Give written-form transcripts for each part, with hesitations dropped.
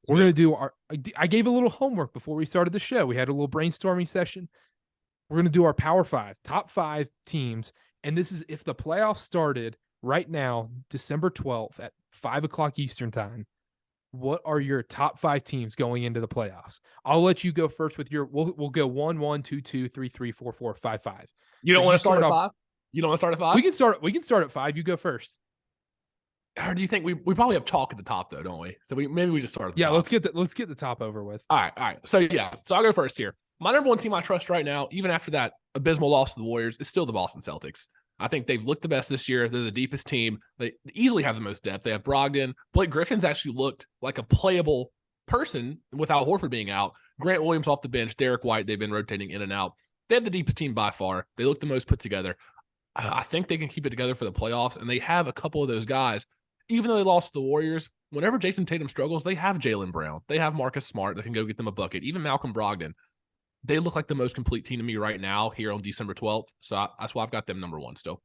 We're going to do I gave a little homework before we started the show. We had a little brainstorming session. We're going to do our Power 5, top 5 teams. And this is if the playoffs started right now, December 12th at 5 o'clock Eastern time. What are your top 5 teams going into the playoffs? I'll let you go first with your. We'll go 1, 1, 2, 2, 3, 3, 4, 4, 5, 5. You don't want to start at 5? You don't want to start at 5? We can start at 5. You go first. Or do you think we probably have talk at the top though, don't we? So maybe we just start at the top. Let's get the top over with. All right. So I'll go first here. My number 1 team I trust right now, even after that abysmal loss to the Warriors, is still the Boston Celtics. I think they've looked the best this year. They're the deepest team. They easily have the most depth. They have Brogdon. Blake Griffin's actually looked like a playable person without Horford being out. Grant Williams off the bench. Derek White, they've been rotating in and out. They have the deepest team by far. They look the most put together. I think they can keep it together for the playoffs, and they have a couple of those guys. Even though they lost to the Warriors, whenever Jason Tatum struggles, they have Jaylen Brown. They have Marcus Smart that can go get them a bucket. Even Malcolm Brogdon. They look like the most complete team to me right now here on December 12th. So that's why I've got them number 1 still.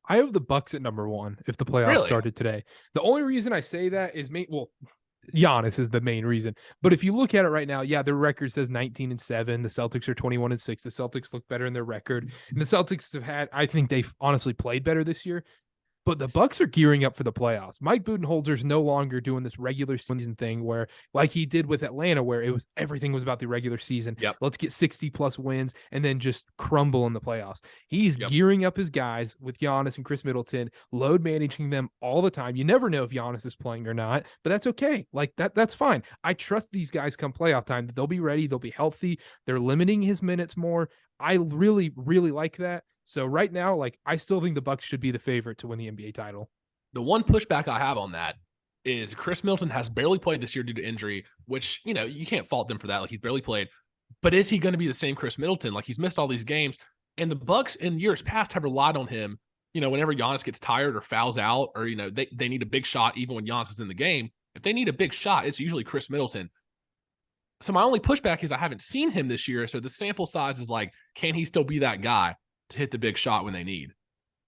I have the Bucks at number 1 if the playoffs started today. The only reason I say that is Giannis is the main reason. But if you look at it right now, their record says 19-7. The Celtics are 21-6. The Celtics look better in their record. And the Celtics I think they've honestly played better this year. But the Bucks are gearing up for the playoffs. Mike Budenholzer's no longer doing this regular season thing where, like he did with Atlanta, where everything was about the regular season. Yep. Let's get 60-plus wins and then just crumble in the playoffs. He's gearing up his guys with Giannis and Chris Middleton, load managing them all the time. You never know if Giannis is playing or not, but that's okay. Like that's fine. I trust these guys come playoff time. They'll be ready. They'll be healthy. They're limiting his minutes more. I really, really like that. So right now, I still think the Bucks should be the favorite to win the NBA title. The one pushback I have on that is Chris Middleton has barely played this year due to injury, which, you can't fault them for that. He's barely played. But is he going to be the same Chris Middleton? He's missed all these games. And the Bucks in years past have relied on him, whenever Giannis gets tired or fouls out or, they need a big shot even when Giannis is in the game. If they need a big shot, it's usually Chris Middleton. So my only pushback is I haven't seen him this year. So the sample size is can he still be that guy to hit the big shot when they need?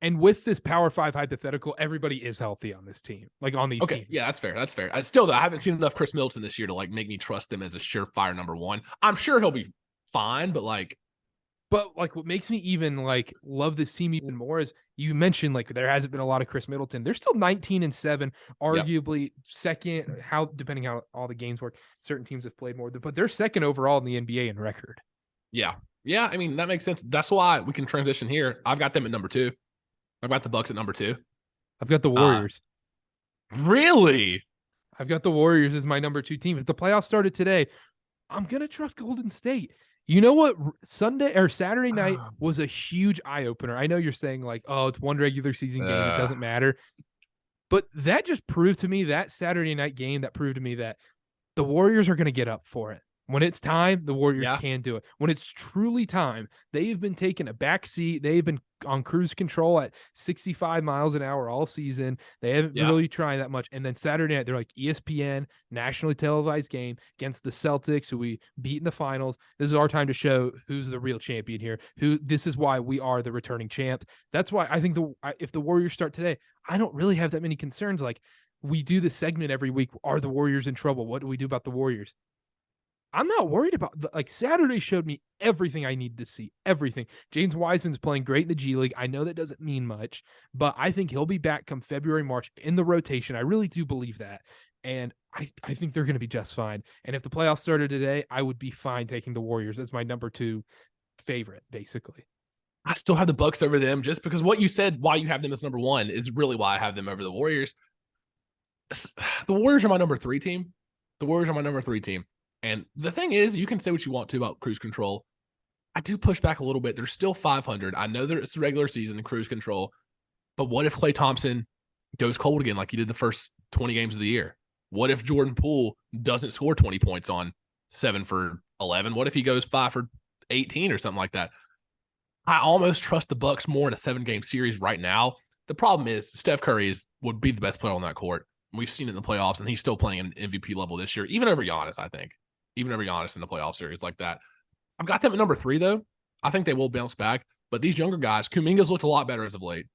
And with this Power 5 hypothetical, everybody is healthy on this team, on these teams. Yeah, that's fair. I still, though, I haven't seen enough Chris Middleton this year to make me trust them as a surefire number 1. I'm sure he'll be fine, but what makes me even love this team even more is you mentioned there hasn't been a lot of Chris Middleton. They're still 19-7, arguably second. Depending how all the games work, certain teams have played more, but they're second overall in the NBA in record. Yeah. I mean, that makes sense. That's why we can transition here. I've got them at number 2. I've got the Bucks at number 2. I've got the Warriors. Really? I've got the Warriors as my number 2 team. If the playoffs started today, I'm gonna trust Golden State. You know what? Saturday night was a huge eye opener. I know you're saying it's one regular season game, it doesn't matter, but that just proved to me that Saturday night game that proved to me that the Warriors are gonna get up for it. When it's time, the Warriors can do it. When it's truly time, they've been taking a back seat. They've been on cruise control at 65 miles an hour all season. They haven't really tried that much. And then Saturday night, they're ESPN, nationally televised game against the Celtics, who we beat in the finals. This is our time to show who's the real champion here. This is why we are the returning champs. That's why I think if the Warriors start today, I don't really have that many concerns. We do this segment every week. Are the Warriors in trouble? What do we do about the Warriors? I'm not worried about Saturday showed me everything I needed to see. Everything. James Wiseman's playing great in the G League. I know that doesn't mean much, but I think he'll be back come February, March in the rotation. I really do believe that. And I think they're going to be just fine. And if the playoffs started today, I would be fine taking the Warriors as my number 2 favorite, basically. I still have the Bucks over them just because what you said, why you have them as number 1 is really why I have them over the Warriors. The Warriors are my number 3 team. And the thing is, you can say what you want to about cruise control. I do push back a little bit. They're still 500. I know that it's a regular season and cruise control, but what if Klay Thompson goes cold again like he did the first 20 games of the year? What if Jordan Poole doesn't score 20 points on 7 for 11? What if he goes 5 for 18 or something like that? I almost trust the Bucks more in a 7-game series right now. The problem is Steph Curry would be the best player on that court. We've seen it in the playoffs, and he's still playing at an MVP level this year, even over Giannis, I think. Even over Giannis in the playoff series like that. I've got them at number 3, though. I think they will bounce back. But these younger guys, Kuminga's looked a lot better as of late.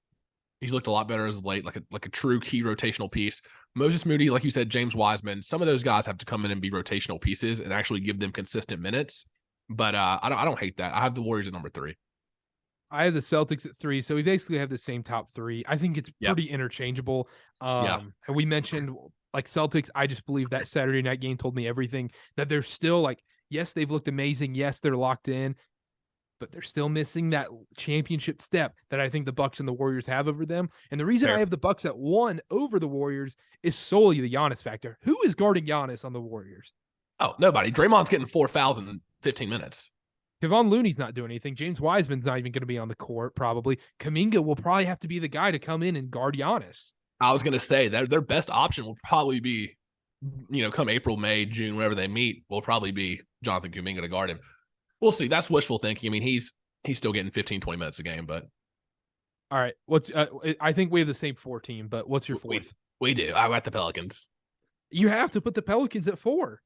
He's looked a lot better as of late, like a true key rotational piece. Moses Moody, like you said, James Wiseman, some of those guys have to come in and be rotational pieces and actually give them consistent minutes. But I don't hate that. I have the Warriors at number 3. I have the Celtics at 3, so we basically have the same top 3. I think it's Yep. pretty interchangeable. Yeah. And we mentioned like Celtics. I just believe that Saturday night game told me everything. That they're still like, yes, they've looked amazing. Yes, they're locked in, but they're still missing that championship step that I think the Bucks and the Warriors have over them. And the reason Fair. I have the Bucks at 1 over the Warriors is solely the Giannis factor. Who is guarding Giannis on the Warriors? Oh, nobody. Draymond's getting 4 fouls in 15 minutes. Kevon Looney's not doing anything. James Wiseman's not even going to be on the court, probably. Kuminga will probably have to be the guy to come in and guard Giannis. I was going to say that their best option will probably be, come April, May, June, whenever they meet, will probably be Jonathan Kuminga to guard him. We'll see. That's wishful thinking. I mean, he's still getting 15, 20 minutes a game, but. All right. I think we have the same 4 team, but what's your 4th? We do. I got the Pelicans. You have to put the Pelicans at 4.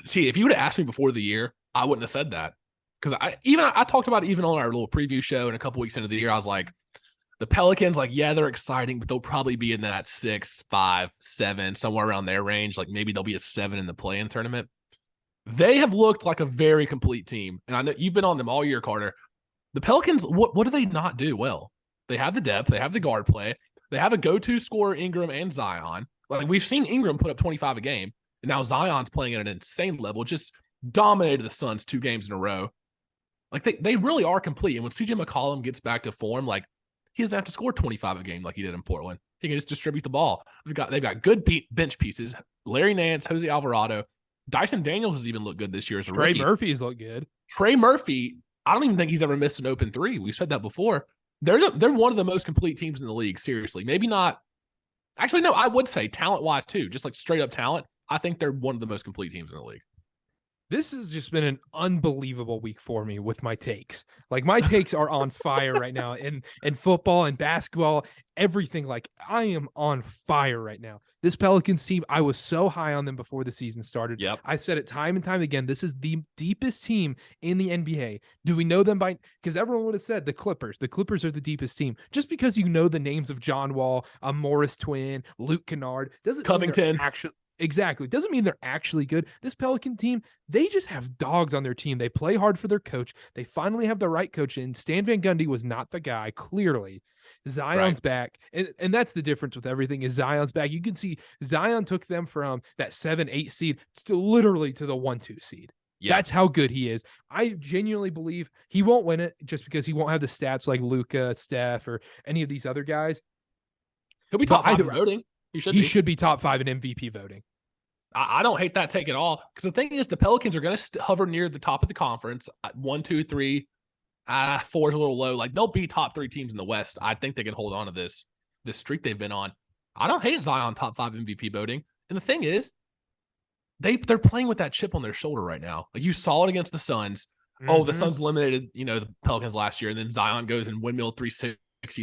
See, if you would have asked me before the year, I wouldn't have said that. Because I talked about it even on our little preview show and a couple weeks into the year. I was like, the Pelicans, like, yeah, they're exciting, but they'll probably be in that 6, 5, 7, somewhere around their range. Like maybe they'll be a 7 in the play-in tournament. They have looked like a very complete team. And I know you've been on them all year, Carter. The Pelicans, what do they not do well? They have the depth. They have the guard play. They have a go-to scorer, Ingram and Zion. Like we've seen Ingram put up 25 a game, and now Zion's playing at an insane level. Just dominated the Suns 2 games in a row. Like they really are complete. And when CJ McCollum gets back to form, like he doesn't have to score 25 a game like he did in Portland. He can just distribute the ball. They've got good bench pieces. Larry Nance, Jose Alvarado, Dyson Daniels has even looked good this year as a rookie. Trey Murphy's looked good. Trey Murphy, I don't even think he's ever missed an open 3. We've said that before. They're one of the most complete teams in the league. Seriously, maybe not. Actually, no, I would say talent-wise too. Just like straight up talent, I think they're one of the most complete teams in the league. This has just been an unbelievable week for me with my takes. Like my takes are on fire right now in football and basketball, everything. Like I am on fire right now. This Pelicans team, I was so high on them before the season started. Yep. I said it time and time again. This is the deepest team in the NBA. Do we know them by? Because everyone would have said the Clippers. The Clippers are the deepest team. Just because you know the names of John Wall, a Morris twin, Luke Kennard, doesn't Covington. Exactly. Doesn't mean they're actually good. This Pelican team, they just have dogs on their team. They play hard for their coach. They finally have the right coach in. Stan Van Gundy was not the guy, clearly. Zion's back. And that's the difference with everything is Zion's back. You can see Zion took them from that 7-8 seed to literally to the 1-2 seed. Yeah. That's how good he is. I genuinely believe he won't win it just because he won't have the stats like Luka, Steph, or any of these other guys. He'll be top 5 in voting. He should be top 5 in MVP voting. I don't hate that take at all. Because the thing is, the Pelicans are going to hover near the top of the conference. 1, 2, 3, 4 is a little low. Like they'll be top 3 teams in the West. I think they can hold on to this streak they've been on. I don't hate Zion top 5 MVP voting. And the thing is, they're playing with that chip on their shoulder right now. Like you saw it against the Suns. Mm-hmm. Oh, the Suns eliminated, the Pelicans last year, and then Zion goes and windmill 360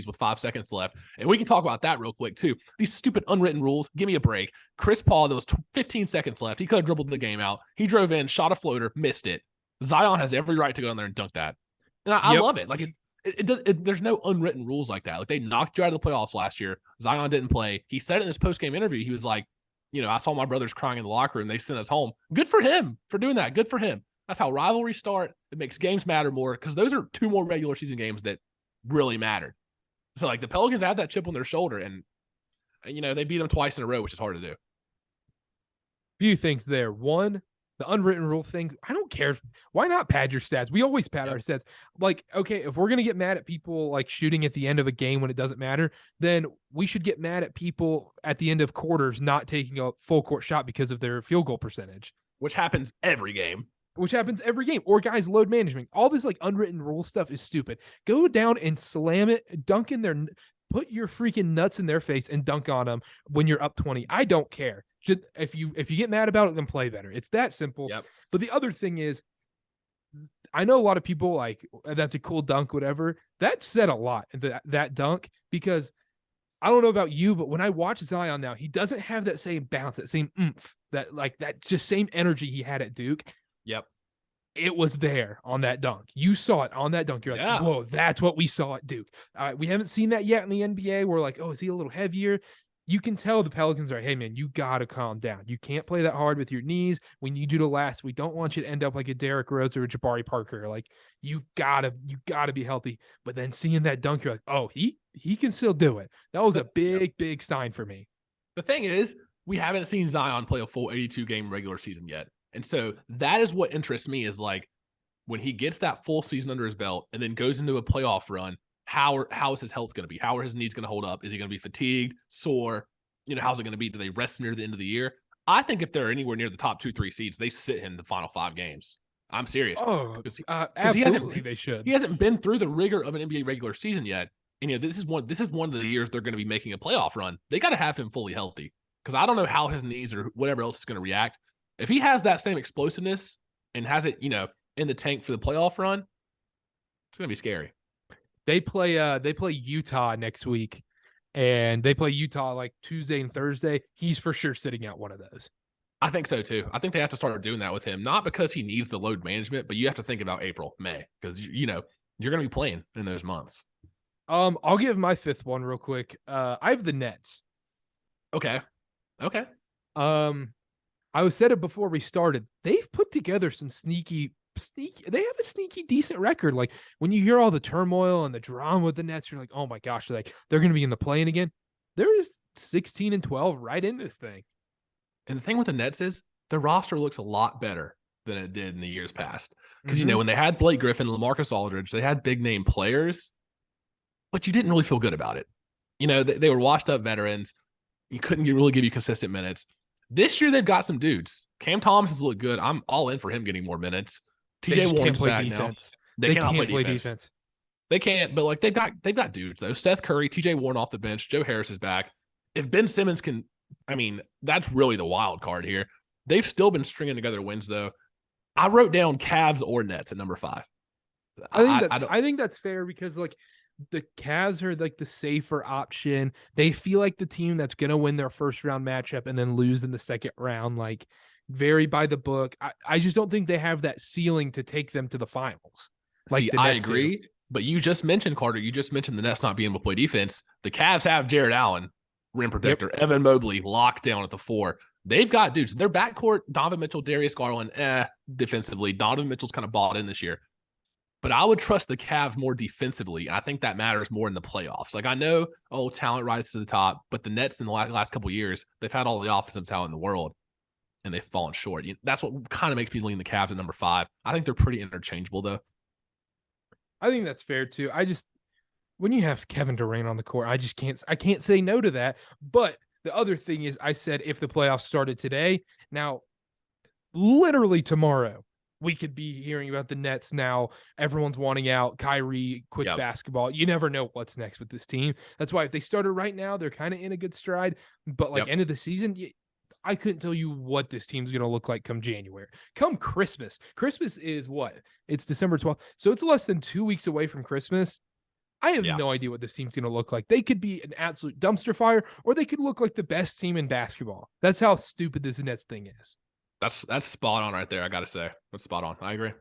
with 5 seconds left. And we can talk about that real quick too. These stupid unwritten rules. Give me a break. Chris Paul, there was 15 seconds left. He could have dribbled the game out. He drove in, shot a floater, missed it. Zion has every right to go in there and dunk that. And I love it. Like it does. There's no unwritten rules like that. Like they knocked you out of the playoffs last year. Zion didn't play. He said it in his post-game interview. He was like, I saw my brothers crying in the locker room. They sent us home. Good for him for doing that. Good for him. That's how rivalries start. It makes games matter more because those are 2 more regular season games that really mattered. So, like, the Pelicans have that chip on their shoulder, and they beat them twice in a row, which is hard to do. Few things there. One, the unwritten rule thing, I don't care. Why not pad your stats? We always pad our stats. Like, okay, if we're going to get mad at people, like, shooting at the end of a game when it doesn't matter, then we should get mad at people at the end of quarters not taking a full court shot because of their field goal percentage. Which happens every game. Or guys, load management. All this like unwritten rule stuff is stupid. Go down and slam it, dunk in their, put your freaking nuts in their face and dunk on them when you're up 20. I don't care. If you get mad about it, then play better. It's that simple. Yep. But the other thing is, I know a lot of people like, that's a cool dunk, whatever. That said a lot, that dunk, because I don't know about you, but when I watch Zion now, he doesn't have that same bounce, that same oomph, that just same energy he had at Duke. Yep. it was there on that dunk. You saw it on that dunk. You're like, Yeah. whoa, that's what we saw at Duke. We haven't seen that yet in the NBA. We're like, oh, is he a little heavier? You can tell the Pelicans are, hey, man, you got to calm down. You can't play that hard with your knees. We need you to last. We don't want you to end up like a Derrick Rose or a Jabari Parker. Like, you gotta be healthy. But then seeing that dunk, you're like, oh, he can still do it. That was a big sign for me. The thing is, we haven't seen Zion play a full 82 game regular season yet. And so that is what interests me is like when he gets that full season under his belt and then goes into a playoff run, how is his health going to be? How are his knees going to hold up? Is he going to be fatigued, sore? How's it going to be? Do they rest him near the end of the year? I think if they're anywhere near the top 2-3 seeds, they sit him the final 5 games. I'm serious. Oh, Absolutely, they should. He hasn't been through the rigor of an NBA regular season yet. And this is one of the years they're going to be making a playoff run. They got to have him fully healthy because I don't know how his knees or whatever else is going to react. If he has that same explosiveness and has it, in the tank for the playoff run, it's going to be scary. They play Utah next week, and they play Utah like Tuesday and Thursday. He's for sure sitting out one of those. I think so too. I think they have to start doing that with him, not because he needs the load management, but you have to think about April, May, because you're going to be playing in those months. I'll give my fifth one real quick. I have the Nets. Okay. I said it before we started. They've put together some sneaky. They have a sneaky decent record. Like when you hear all the turmoil and the drama with the Nets, you're like, oh my gosh, they're going to be in the play-in again. They're 16-12 right in this thing. And the thing with the Nets is their roster looks a lot better than it did in the years past. Because when they had Blake Griffin, LaMarcus Aldridge, they had big name players, but you didn't really feel good about it. They were washed up veterans. You couldn't really give you consistent minutes. This year, they've got some dudes. Cam Thomas has looked good. I'm all in for him getting more minutes. TJ Warren's back defense. Now. They cannot play defense. They can't, but they've got dudes though. Seth Curry, TJ Warren off the bench. Joe Harris is back. If Ben Simmons can, that's really the wild card here. They've still been stringing together wins though. I wrote down Cavs or Nets at number 5. I think that's fair because the Cavs are the safer option. They feel like the team that's going to win their first round matchup and then lose in the second round, very by the book. I just don't think they have that ceiling to take them to the finals. I agree. But you just mentioned, Carter, the Nets not being able to play defense. The Cavs have Jared Allen, rim protector, Evan Mobley locked down at the 4. They've got dudes. Their backcourt, Donovan Mitchell, Darius Garland, defensively. Donovan Mitchell's kind of bought in this year. But I would trust the Cavs more defensively. I think that matters more in the playoffs. I know, talent rises to the top, but the Nets in the last couple of years, they've had all the offensive talent in the world, and they've fallen short. That's what kind of makes me lean the Cavs at number 5. I think they're pretty interchangeable, though. I think that's fair, too. When you have Kevin Durant on the court, I can't say no to that. But the other thing is, I said if the playoffs started today, now, literally tomorrow, we could be hearing about the Nets now. Everyone's wanting out. Kyrie quits basketball. You never know what's next with this team. That's why if they started right now, they're kind of in a good stride. But end of the season, I couldn't tell you what this team's going to look like come January. Come Christmas. Christmas is what? It's December 12th. So it's less than 2 weeks away from Christmas. I have no idea what this team's going to look like. They could be an absolute dumpster fire, or they could look like the best team in basketball. That's how stupid this Nets thing is. That's spot on right there, I got to say. That's spot on. I agree.